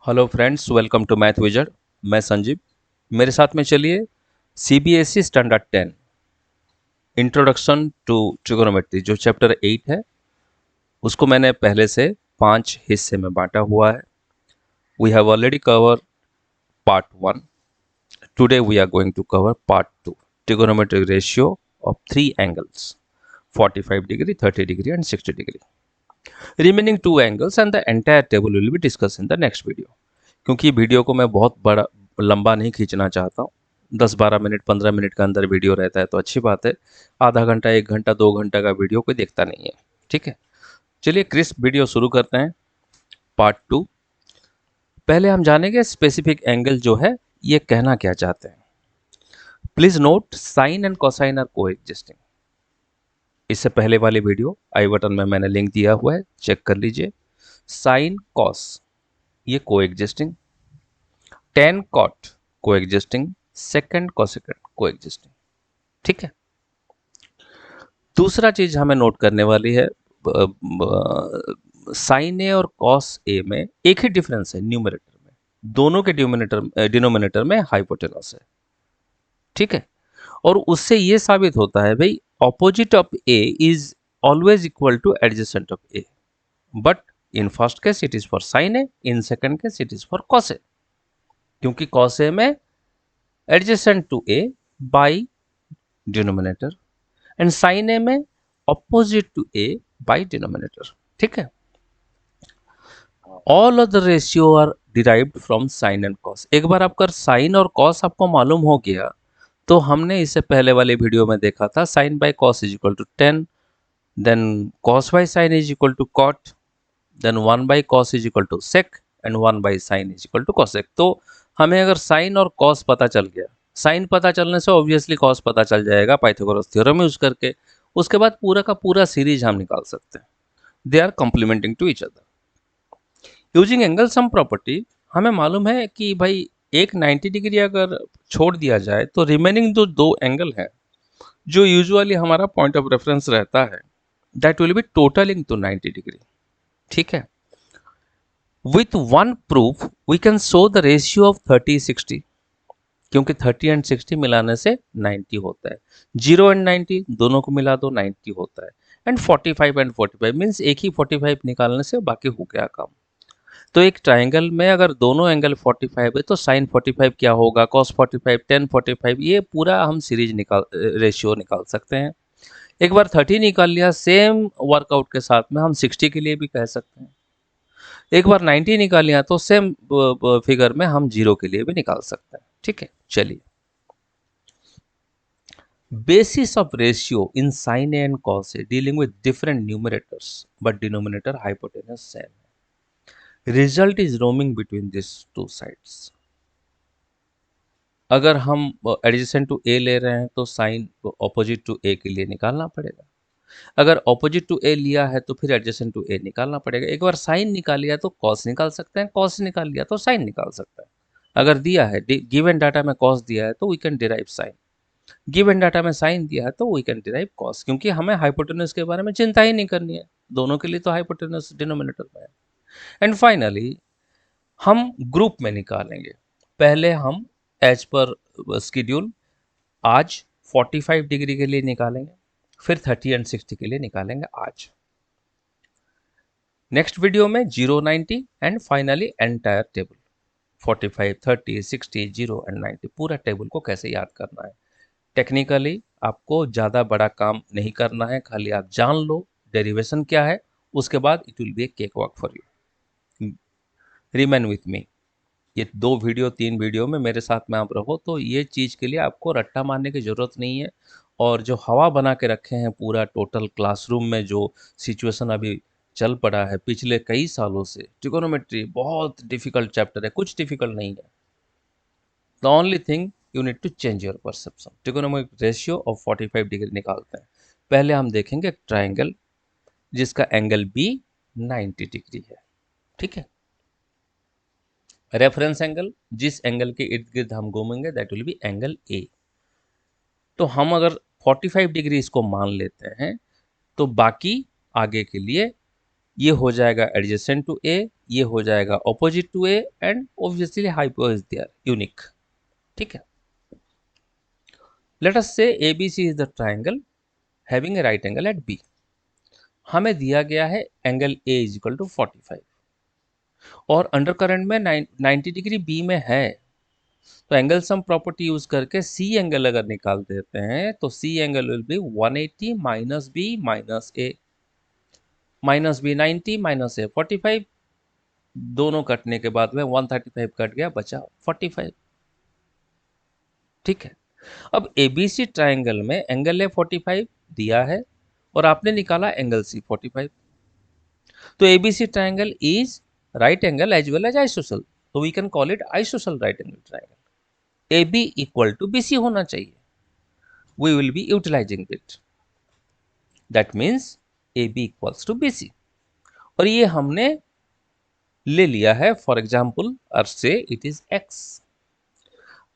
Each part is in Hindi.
Hello friends, welcome to math wizard. मैं संजीव। मेरे साथ में चलिए CBSE standard 10 introduction to trigonometry जो चैप्टर 8 है, उसको मैंने पहले से 5 हिस्से में बांटा हुआ है। We have already cover part 1। Today we are going to cover part 2, trigonometric ratio of 3 angles 45 degree, 30 degree and 60 degree. Remaining 2 angles and the entire table will be discuss in the next video. क्योंकि वीडियो को मैं बहुत बड़ा लंबा नहीं खींचना चाहता हूँ। 10-12 मिनट 15 मिनट का अंदर वीडियो रहता है तो अच्छी बात है। आधा घंटा 1 घंटा 2 घंटा का वीडियो कोई देखता नहीं है। ठीक है, चलिए क्रिस्प वीडियो शुरू करते हैं। पार्ट 2। पहले हम जानेंगे स्पेसिफिक एंगल जो है ये कहना क्या चाहते हैं। Please note sine and cosine are coexisting. इससे पहले वाली वीडियो आई बटन में मैंने लिंक दिया हुआ है, चेक कर लीजिए। साइन कॉस ये को एग्जिस्टिंग, टेन कॉट को एग्जिस्टिंग, सेकेंड कोसेकेंड को एग्जिस्टिंग। ठीक है, दूसरा चीज हमें नोट करने वाली है, साइन ए और कॉस ए में एक ही डिफरेंस है न्यूमरेटर में। दोनों के डिनोमिनेटर में हाइपोटेनस है। ठीक है, और उससे ये साबित होता है भाई opposite of A is always equal to adjacent of A, but in first case it is for sine A, in second case it is for cos A. क्योंकि कॉस ए में adjacent to A by denominator and sine A में opposite to A by denominator. ठीक है, all of the ratio are derived from sine and cos. एक बार आपका साइन और कॉस आपको मालूम हो गया तो हमने इससे पहले वाले वीडियो में देखा था sine by cos is equal to 10, then cos by sine is equal to cot, then 1 by cos is equal to sec and 1 by sine is equal to cosec. तो हमें अगर साइन और कॉस पता चल गया, साइन पता चलने से ऑब्वियसली कॉस पता चल जाएगा पाइथागोरस थ्योरम यूज करके। उसके बाद पूरा का पूरा सीरीज हम निकाल सकते हैं। They are complementing to each other using angle sum property. हमें मालूम है कि भाई एक 90 डिग्री अगर छोड़ दिया जाए तो रिमेनिंग जो दो एंगल है जो यूजुअली हमारा पॉइंट ऑफ रेफरेंस रहता है, that will be totalling to 90 degree. ठीक है, with one proof we can show the ratio of 30-60, क्योंकि 30 एंड 60 मिलाने से 90 होता है। 0 एंड 90 दोनों को मिला दो 90 होता है। एंड 45 एंड 45 मीन्स एक ही 45 निकालने से बाकी हो गया काम। तो एक ट्राइंगल में अगर दोनों एंगल 45 है तो साइन 45 क्या होगा, कॉस 45, टेन 45, ये पूरा हम सीरीज निकाल रेशियो निकाल सकते हैं। एक बार 30 निकाल लिया, सेम वर्कआउट के साथ में हम 60 के लिए भी कह सकते हैं। एक बार 90 निकाल लिया तो सेम फिगर में हम 0 के लिए भी निकाल सकते हैं। ठीक है, चलिए basis of ratio in sin A and cos A dealing with different numerators but denominator hypotenuse same. Result is roaming between these two sides. अगर हम एडजेसेंट टू ए ले रहे हैं तो साइन ऑपोजिट टू ए के लिए निकालना पड़ेगा। अगर ऑपोजिट टू ए लिया है तो फिर एडजेसेंट टू ए निकालना पड़ेगा। एक बार साइन निकाल लिया तो कॉस निकाल सकते हैं, कॉस निकाल लिया तो साइन निकाल सकते हैं। अगर दिया है गिवन डाटा में कॉस दिया है तो we can derive sine, given data में साइन दिया है तो वी कैन डिराइव कॉस, क्योंकि हमें हाइपोटेनस के बारे में चिंता ही नहीं करनी है। दोनों के लिए तो हाइपोटेनस डिनोमिनेटर में है। एंड फाइनली हम ग्रुप में निकालेंगे। पहले हम एज पर स्केड्यूल आज 45 डिग्री के लिए निकालेंगे, फिर 30 एंड 60 के लिए निकालेंगे आज। नेक्स्ट वीडियो में 0, 90 and finally entire table 45, 30, 60, 0 and 90 पूरा टेबल को कैसे याद करना है। टेक्निकली आपको ज़्यादा बड़ा काम नहीं करना है, खाली आप जान लो डेरिवेशन क्या है, उसके बाद it will be A cake walk for you. Remain with me. ये 2 वीडियो 3 वीडियो में मेरे साथ में आप रहो तो ये चीज़ के लिए आपको रट्टा मारने की ज़रूरत नहीं है। और जो हवा बना के रखे हैं पूरा टोटल क्लासरूम में, जो सिचुएशन अभी चल पड़ा है पिछले कई सालों से, ट्रिगोनोमेट्री बहुत डिफिकल्ट चैप्टर है, कुछ डिफिकल्ट नहीं है। The only thing you need to change your perception. Trigonometric ratio of 45 degree निकालते हैं। पहले हम देखेंगे ट्राइंगल जिसका एंगल बी 90 डिग्री है। ठीक है, रेफरेंस एंगल जिस एंगल के इर्द गिर्द हम घूमेंगे that will B angle A. तो हम अगर 45 डिग्री इसको मान लेते हैं तो बाकी आगे के लिए ये हो जाएगा एडजेसेंट टू ए, ये हो जाएगा opposite to A and obviously hypo is there unique. ठीक है, let us say ABC is the triangle having a right angle at B. हमें दिया गया है angle A is equal to 45 और अंडर करंट में 90 डिग्री बी में है, तो एंगल सम प्रॉपर्टी यूज करके सी एंगल अगर निकाल देते हैं तो C angle will be 180 minus B minus A, minus B 90 minus A 45, दोनों कटने के बाद में 135 कट गया, बचा 45। ठीक है, अब एबीसी ट्राइंगल में एंगल ए 45 दिया है और आपने निकाला एंगल सी 45, तो ABC triangle is right angle as well as isosceles, तो we can call it isosceles right angle triangle. A B equal to B C होना चाहिए, we will be utilizing it, that means A B equals to B C. और ये हमने ले लिया है फॉर एग्जाम्पल, और से इट इज एक्स।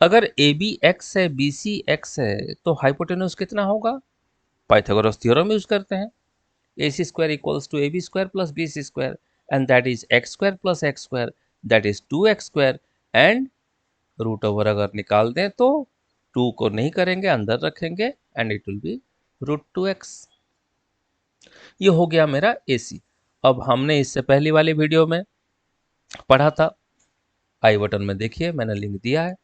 अगर ए बी एक्स है, बी सी एक्स है, तो हाइपोटेन्यूज कितना होगा? पाइथागोरस थ्योरम यूज करते हैं, A C square equals to A B square plus B C square and that is x square plus x square, that is 2x square and root over अगर निकाल दें तो 2 को नहीं करेंगे, अंदर रखेंगे and it will be √2x। ये हो गया मेरा AC। अब हमने इससे पहली वाली वीडियो में पढ़ा था, आई बटन में देखिए मैंने लिंक दिया है।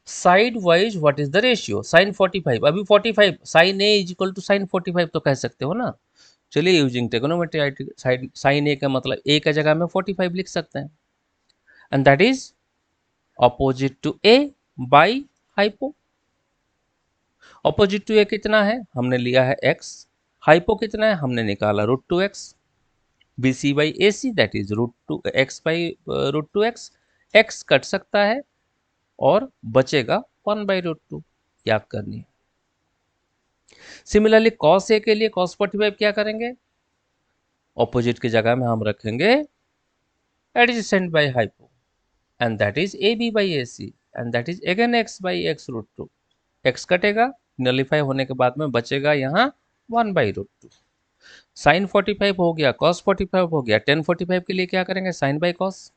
Side wise what is the ratio? Sine 45, अभी 45 sine A is equal to sine 45 तो कह सकते हो ना। चलिए यूजिंग ट्रिग्नोमेट्री साइन ए का मतलब ए का जगह में 45 लिख सकते हैं and that is opposite to A by hypo. Opposite to A कितना है? हमने लिया है x। हाइपो कितना है? हमने निकाला √2x। B C by A C that is √2x by √2x। x cut सकता है और बचेगा 1/√2, याद करनी है। सिमिलरली cos ए के लिए cos 45 क्या करेंगे? ऑपोजिट की जगह में हम रखेंगे adjacent by hypo and that is A B by A C and that is again x by x√2। x कटेगा, नलीफाई होने के बाद में बचेगा यहाँ 1/√2। साइन 45 हो गया, cos 45 हो गया, tan 45 के लिए क्या करेंगे? साइन बाई cos,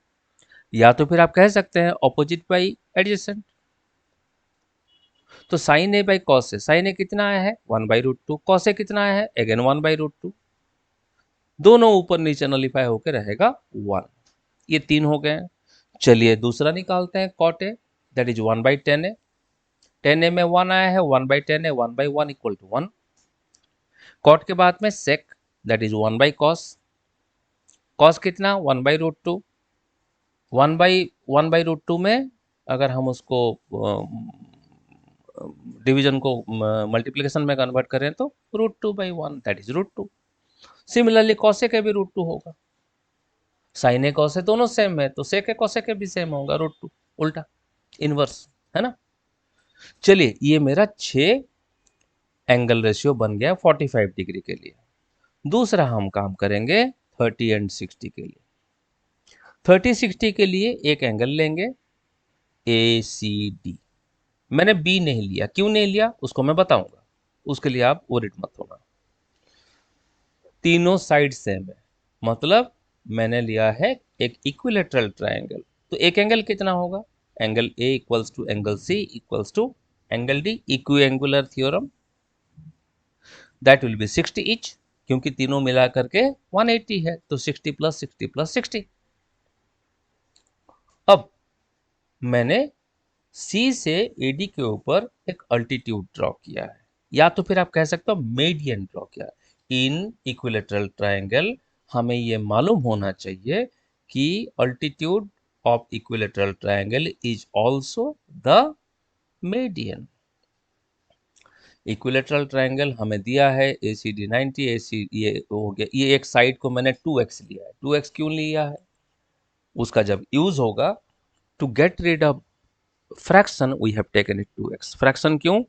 या तो फिर आप कह सकते हैं ऑपोजिट बाई एडजेसेंट। तो sine A by cos A, sine A कितना आया है? 1/√2, कॉस ए कितना आया है? अगेन 1/√2, दोनों ऊपर नीचे नलीफाई होकर रहेगा 1। ये 3 हो गए। चलिए दूसरा निकालते हैं, cot A that is 1/tan A. tan A में 1 आया है, 1/tan A, 1/1 equal to 1। Cot के बाद में सेक दैट इज 1/cos, कॉस कितना? 1/√2। 1/√2 में अगर हम उसको डिवीजन को मल्टीप्लिकेशन में कन्वर्ट करें तो √2/1 दैट इज √2। सिमिलरली कॉसे के भी √2 होगा, साइन ए कॉसे दोनों सेम है तो सेक ए कॉसे के भी सेम होगा, √2 उल्टा इनवर्स, है ना। चलिए ये मेरा 6 एंगल रेशियो बन गया 45 डिग्री के लिए। दूसरा हम काम करेंगे 30 एंड 60 के लिए। 30-60 के लिए एक एंगल लेंगे ACD। मैंने B नहीं लिया, क्यों नहीं लिया उसको मैं बताऊंगा, उसके लिए आप वरीड मत होना। तीनों साइड सेम है, मतलब मैंने लिया है एक इक्विलेटरल ट्रायंगल, तो एक एंगल कितना होगा? Angle A equals to angle C equals to angle D, equiangular theorem, that will be 60 each, क्योंकि तीनों मिला करके 180 है, तो 60 + 60 + 60। अब मैंने C से AD के ऊपर एक अल्टीट्यूड ड्रॉ किया है, या तो फिर आप कह सकते हो मीडियन ड्रॉ किया है। इन इक्विलेटरल ट्रायंगल हमें ये मालूम होना चाहिए कि altitude of equilateral triangle is also the median. Equilateral triangle हमें दिया है ACD 90, AC ये हो गया, ये एक साइड को मैंने 2x लिया है। 2x क्यों लिया है? उसका जब यूज होगा to get rid of fraction we have taken it 2x। Fraction क्यों?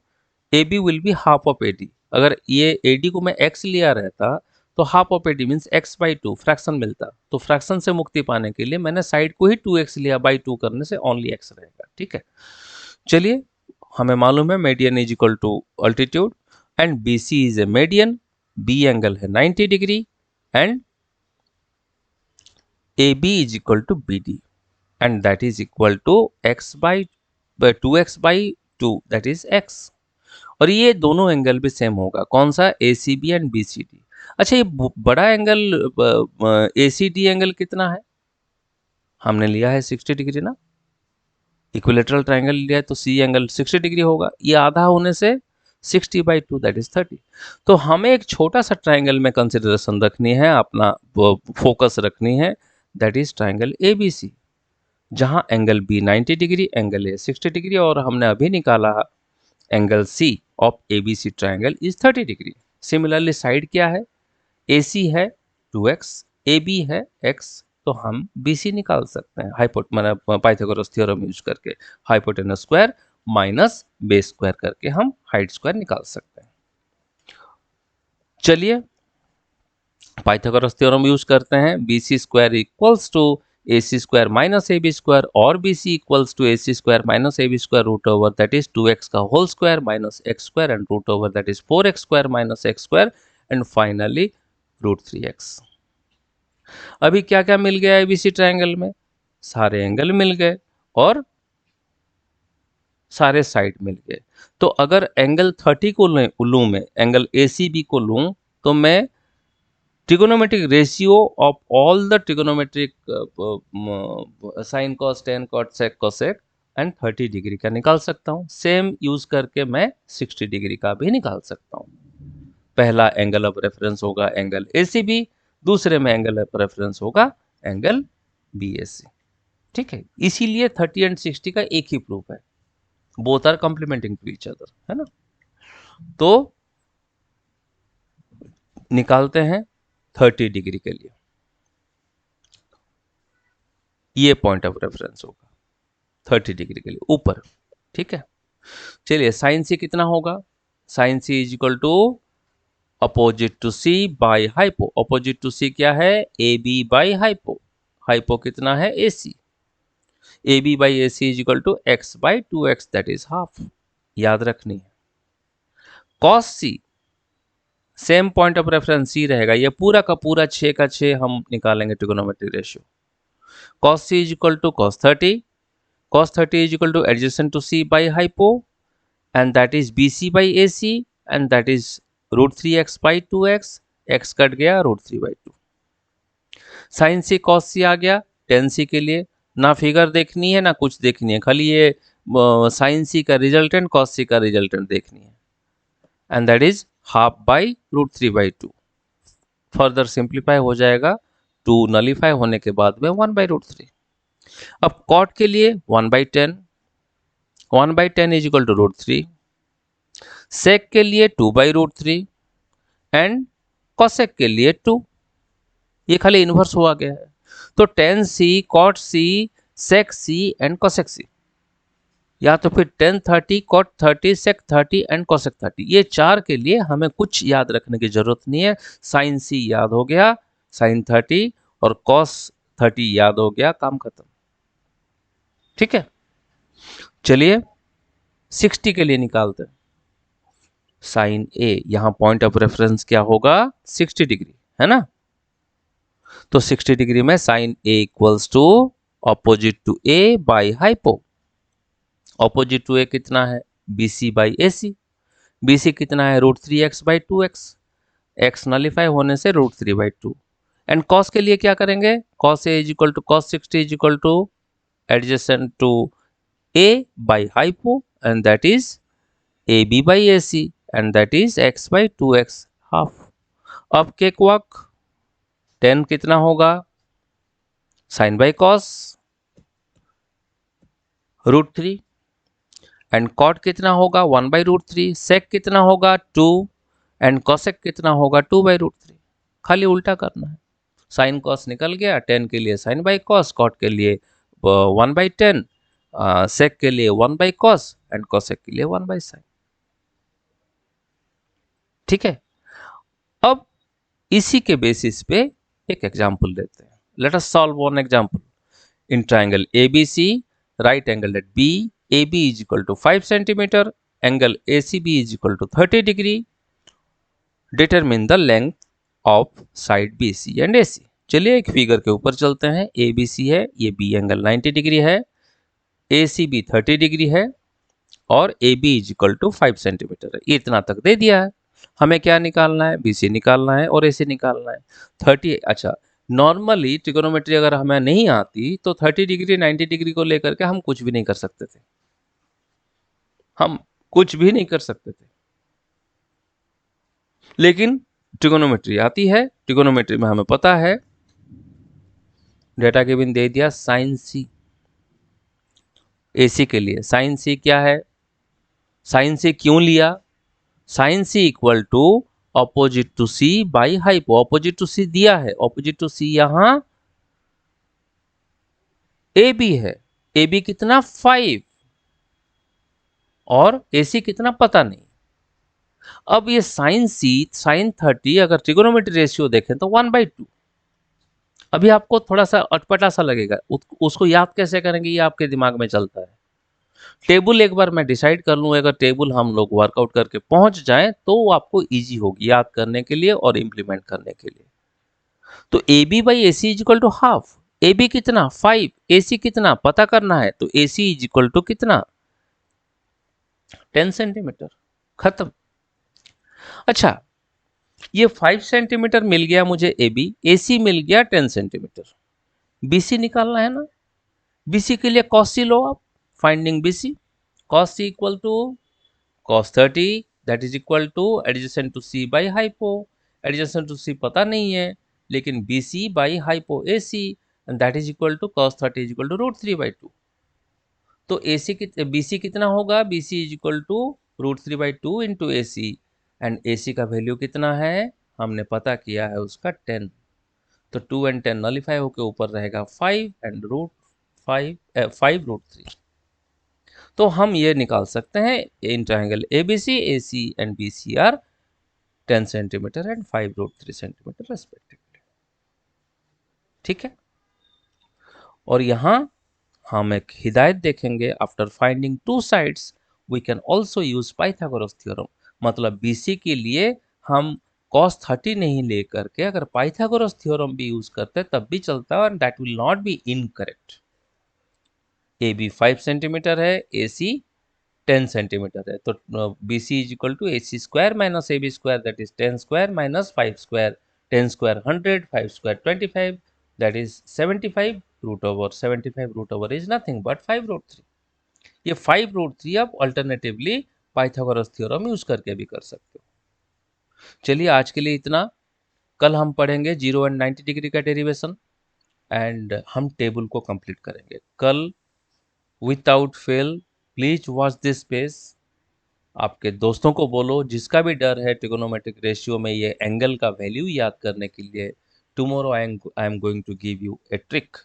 AB will be half of AD। अगर ये AD को मैं x लिया रहता तो half of AD means x/2 fraction मिलता, तो फ्रैक्शन से मुक्ति पाने के लिए मैंने साइड को ही 2x लिया, बाई 2 करने से ओनली x रहेगा। ठीक है, चलिए हमें मालूम है median is equal to altitude and BC is a median, B angle है 90 degree and AB is equal to BD and that is equal to x by 2x by 2 that is x। और ये दोनों एंगल भी सेम होगा, कौन सा, ACB एंड BCD। अच्छा, ये बड़ा एंगल ACD एंगल कितना है, हमने लिया है 60 डिग्री ना, इक्विलेटरल ट्रायंगल लिया है तो सी एंगल 60 डिग्री होगा, ये आधा होने से 60 बाई 2 दैट इज 30। तो हमें एक छोटा सा ट्रायंगल में कंसिडरेशन रखनी है, अपना फोकस रखनी है, दैट इज ट्रायंगल ABC, जहां angle B 90 degree, angle A 60 degree और हमने अभी निकाला angle C of ABC triangle is 30 degree. Similarly side क्या है, AC है 2x, AB है x, तो हम BC निकाल सकते हैं मतलब पाइथागोरस थ्योरम यूज करके, hypotenuse square minus base square करके हम हाइट स्क्वायर निकाल सकते हैं। चलिए पाइथागोरस थ्योरम यूज करते हैं, BC square equals to AC square minus AB square और BC equals to AC square minus AB square root over that is 2x का whole square minus x square and root over that is 4x square minus x square and finally root 3x। अभी क्या क्या मिल गया एबीसी ट्रायंगल में, सारे एंगल मिल गए और सारे साइड मिल गए। तो अगर एंगल 30 को लूं मैं, एंगल ACB को लूं, तो मैं trigonometric ratio of all the trigonometric sine cos tan cot sec cosec and 30 degree का निकाल सकता हूं। सेम यूज करके मैं 60 डिग्री का भी निकाल सकता हूं। पहला एंगल ऑफ रेफरेंस होगा एंगल ACB, दूसरे में एंगल ऑफ रेफरेंस होगा एंगल BAC। ठीक है, इसीलिए 30 एंड 60 का एक ही प्रूफ है, both are complementing to each other, है ना। तो निकालते हैं 30 डिग्री के लिए, ये पॉइंट ऑफ रेफरेंस होगा 30 डिग्री के लिए ऊपर। ठीक है, चलिए साइन सी कितना होगा, sine C is equal to opposite to C by hypo. Opposite to C क्या है, AB बाई हाइपो। हाइपो कितना है, AC। AB by AC is equal to x by 2x that is half, याद रखनी है। Cos C, same point of reference C रहेगा, ये पूरा का पूरा 6 का 6 हम निकालेंगे trigonometric ratio. Cos C is equal to cos 30, cos 30 is equal to adjacent to C by hypo and that is BC by AC and that is root 3x by 2x, x cut गया root 3 by 2। sin C cos C आ गया, tan C के लिए ना फिगर देखनी है ना कुछ देखनी है, खाली ये sin C का रिजल्टेंट cos C का रिजल्टेंट देखनी है and that is half by root 3 by 2। Further simplify हो जाएगा, 2 नलीफाई होने के बाद में 1 by root 3। अब कॉट के लिए 1 by 10, 1 by 10 is equal to root 3। Sec के लिए 2 by रूट 3 एंड कॉसेक के लिए 2, ये खाली इन्वर्स हुआ गया है। तो tan C, cot C, sec C and cosec C, या तो फिर tan 30, cot 30, sec 30 and cosec 30, ये चार के लिए हमें कुछ याद रखने की जरूरत नहीं है। sin C याद हो गया, sin 30 और cos 30 याद हो गया, काम खत्म। ठीक है, चलिए 60 के लिए निकालते हैं। साइन A, यहां पॉइंट ऑफ रेफरेंस क्या होगा, 60 डिग्री, है ना। तो 60 डिग्री में sine A equals to opposite to A by hypo. Opposite to A कितना है, BC बाई AC। BC कितना है, root 3x by 2x, x nullify होने से रूट 3 बाई 2। एंड कॉस के लिए क्या करेंगे, cos A is equal to cos 60 is equal to adjacent to A by hypo and that is AB by AC and that is x by 2x half। अब केक वॉक 10 कितना होगा, sine by cos root 3 and cot कितना होगा 1 बाई रूट 3, सेक कितना होगा 2 एंड कॉसेक कितना होगा 2 बाई रूट 3। खाली उल्टा करना है, साइन कॉस निकल गया, 10 के लिए साइन बाई कॉस, कॉट के लिए 1 बाई 10, सेक के लिए 1 बाई कॉस एंड कॉसेक के लिए 1 बाई साइन। ठीक है, अब इसी के बेसिस पे एक एग्जांपल लेते हैं। Let us solve one example. In triangle ABC, right angle at B, AB is equal to 5 centimeter, angle ACB is equal to 30 degree. Determine the length of side BC and AC. चलिए एक फिगर के ऊपर चलते हैं। ए बी सी है, ये बी एंगल 90 डिग्री है, ए सी बी 30 डिग्री है और A B is equal to 5 centimetre है। ये इतना तक दे दिया है। हमें क्या निकालना है? बी सी निकालना है और ए सी निकालना है। 30, अच्छा, नॉर्मली ट्रिगोनोमेट्री अगर हमें नहीं आती तो 30 डिग्री 90 डिग्री को लेकर के हम कुछ भी नहीं कर सकते थे, हम कुछ भी नहीं कर सकते थे। लेकिन ट्रिगोनोमेट्री आती है, ट्रिगोनोमेट्री में हमें पता है, डेटा केबिन दे दिया साइन सी। एसी के लिए साइन सी क्या है? साइन सी क्यों लिया? Sine C equal to opposite to C by hypo. Opposite to C दिया है, ऑपोजिट टू सी यहां ए बी है। ए बी कितना? 5 और ए सी कितना पता नहीं। अब ये साइन सी साइन 30 अगर ट्रिगोनोमेट्री रेशियो देखें तो 1/2। अभी आपको थोड़ा सा अटपटा सा लगेगा, उसको याद कैसे करेंगे ये आपके दिमाग में चलता है। टेबल एक बार मैं डिसाइड कर लूँ, अगर टेबल हम लोग वर्कआउट करके पहुंच जाएं तो वो आपको इजी होगी याद करने के लिए और इंप्लीमेंट करने के लिए। तो A B by A C is equal to half. A B कितना? 5, ए सी कितना पता करना है, तो A C is equal to कितना? 10 सेंटीमीटर। खत्म। अच्छा, ये 5 सेंटीमीटर मिल गया मुझे ए बी, ए सी मिल गया 10 सेंटीमीटर। बी सी निकालना है ना। बी सी के लिए कॉस सी लो आप। Finding B C, cos c equal to cos 30 that is equal to adjacent to c by hypo। adjacent to c पता नहीं है, लेकिन bc by hypo ac and that is equal to cos 30 is equal to √3/2। तो ac bc कितना होगा? bc is equal to √3/2 into ac and ac का वैल्यू कितना है? हमने पता किया है उसका 10। तो 2 and 10 नॉलिफाई होकर ऊपर रहेगा 5 एंड √5 तो हम ये निकाल सकते हैं in triangle ABC, AC and BC are 10 centimetre and 5√3 centimetre respectively. ठीक है। और यहां हम एक हिदायत देखेंगे, after finding two sides we can also use Pythagoras theorem. मतलब बीसी के लिए हम cos 30 नहीं लेकर के अगर पाइथागोरस थ्योरम भी यूज करते तब भी चलता है, and that will not be incorrect. A B 5 centimetre है, ए सी 10 सेंटीमीटर है, तो B C is equal to A C square minus A B square that is 10 square minus 5 square. 10 square 100, 5 square 25 that is 75 root over 75 root over is nothing but 5√3। ये 5√3 आप अल्टरनेटिवली पाइथागोरस थ्योरम यूज करके भी कर सकते हो। चलिए आज के लिए इतना। कल हम पढ़ेंगे 0 एंड 90 डिग्री का डेरिवेशन एंड हम टेबल को कंप्लीट करेंगे कल without fail. Please watch this space. आपके दोस्तों को बोलो, जिसका भी डर है ट्रिगोनोमेट्रिक रेशियो में ये एंगल का वैल्यू याद करने के लिए, tomorrow I am going to give you a trick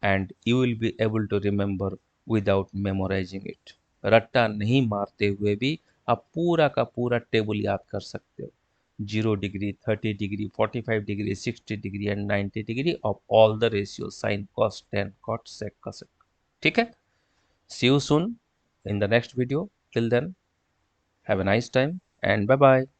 and you will be able to remember without memorising it. रट्टा नहीं मारते हुए भी आप पूरा का पूरा टेबल याद कर सकते हो। 0 degree, 30 degree, 45 degree, 60 degree and 90 degree of all the ratio sine, cos, tan, cot, sec, cosec. ठीक है। See you soon in the next video. Till then, have a nice time and bye bye.